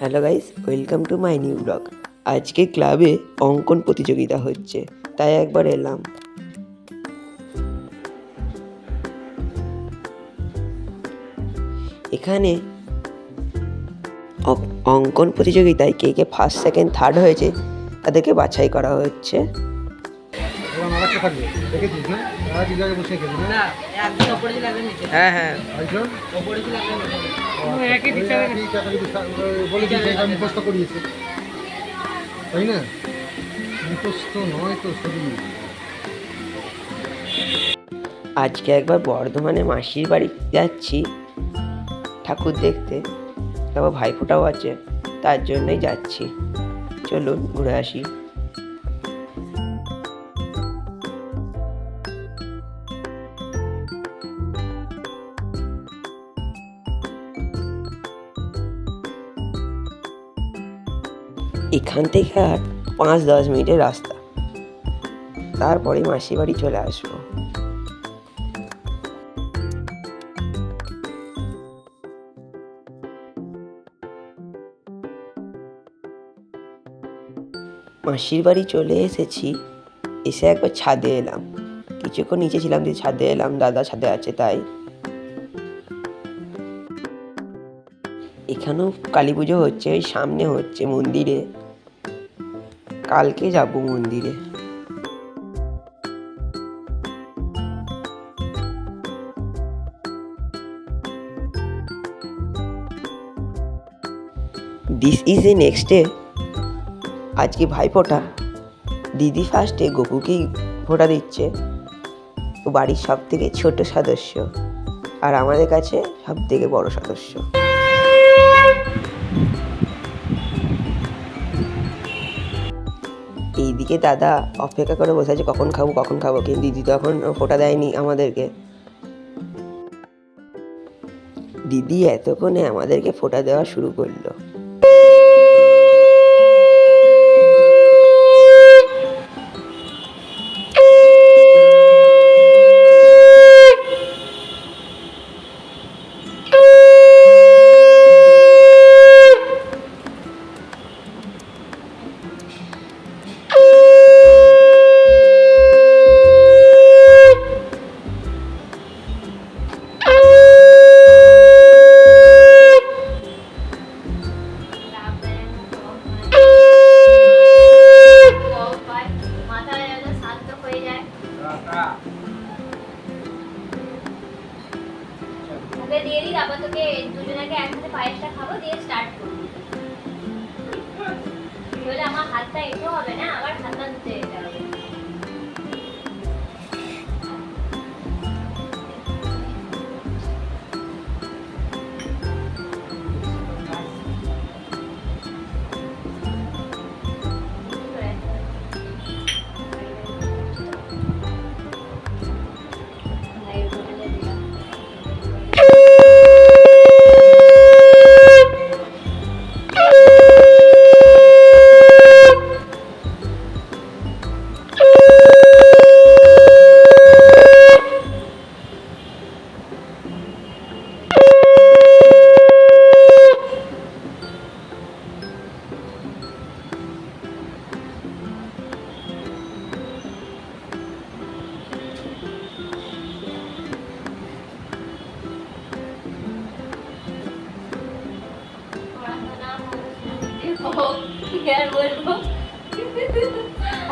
Hello guys, welcome to my new blog. আজকে ক্লাবে অঙ্কন প্রতিযোগিতা হচ্ছে, তাই একবার এলাম। এখানে অঙ্কন প্রতিযোগিতায় কে কে ফার্স্ট সেকেন্ড থার্ড হয়েছে তাদেরকে বাছাই করা হচ্ছে। হ্যাঁ হ্যাঁ তাই না? মুখস্থ নয় তো শরীর। আজকে একবার বর্ধমানে মাসির বাড়ি যাচ্ছি ঠাকুর দেখতে, তারপর ভাইফোঁটাও আছে, তার জন্যই যাচ্ছি। চলুন ঘুরে আসি। এখান থেকে আর 5-10 মিনিটের রাস্তা, তারপরে মাসির বাড়ি চলে আসবো। মাসির বাড়ি চলে এসেছি, এসে একবার ছাদে এলাম। কিছুক্ষণ নিচে ছিলাম, দিয়ে ছাদে এলাম, দাদা ছাদে আছে তাই। এখানেও কালী পুজো হচ্ছে, ওই সামনে হচ্ছে মন্দিরে। কালকে যাব মন্দিরে। This is a next day. আজকে ভাইফোঁটা। দিদি ফার্স্টে গপুকেই ফোঁটা দিচ্ছে, ও বাড়ির সব থেকে ছোট সদস্য, আর আমাদের কাছে সব থেকে বড় সদস্য। এইদিকে দাদা অপেক্ষা করে বসে আছে কখন খাবো, কিন্তু দিদি তখন ফোঁটা দেয়নি আমাদেরকে। দিদি এতক্ষণে আমাদেরকে ফোঁটা দেওয়া শুরু করলো। দিয়ে দিই, তারপর তোকে দুজনকে একসাথে পায়েসটা খাবো, দিয়ে স্টার্ট করবো। তাহলে আমার হাতটা এঁটো হবে না, আমার হাতটা ধুতে যেতে হবে।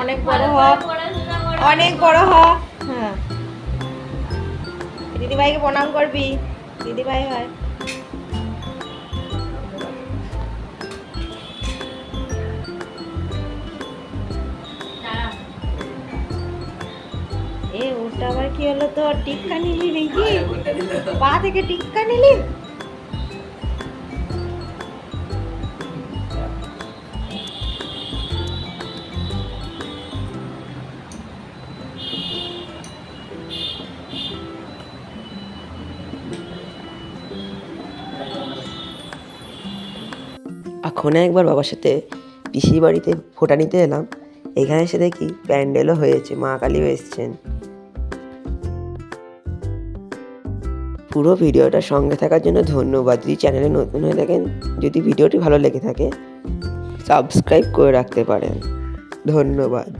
অনেক বড় হ, অনেক বড় হ। হ্যাঁ, দিদিভাইকে প্রণাম করবি, দিদিভাই হয়। এ ওটা আবার কি হলো, তো টিক্কা নিলি নাকি? পা থেকে টিক্কা নিলি? এখন একবার বাবার সাথে পিসির বাড়িতে ফোঁটা নিতে এলাম। এখানে এসে দেখি প্যান্ডেলও হয়েছে, মা কালীও এসছেন। পুরো ভিডিওটার সঙ্গে থাকার জন্য ধন্যবাদ। যদি চ্যানেলে নতুন হয়ে থাকেন, যদি ভিডিওটি ভালো লেগে থাকে সাবস্ক্রাইব করে রাখতে পারেন। ধন্যবাদ।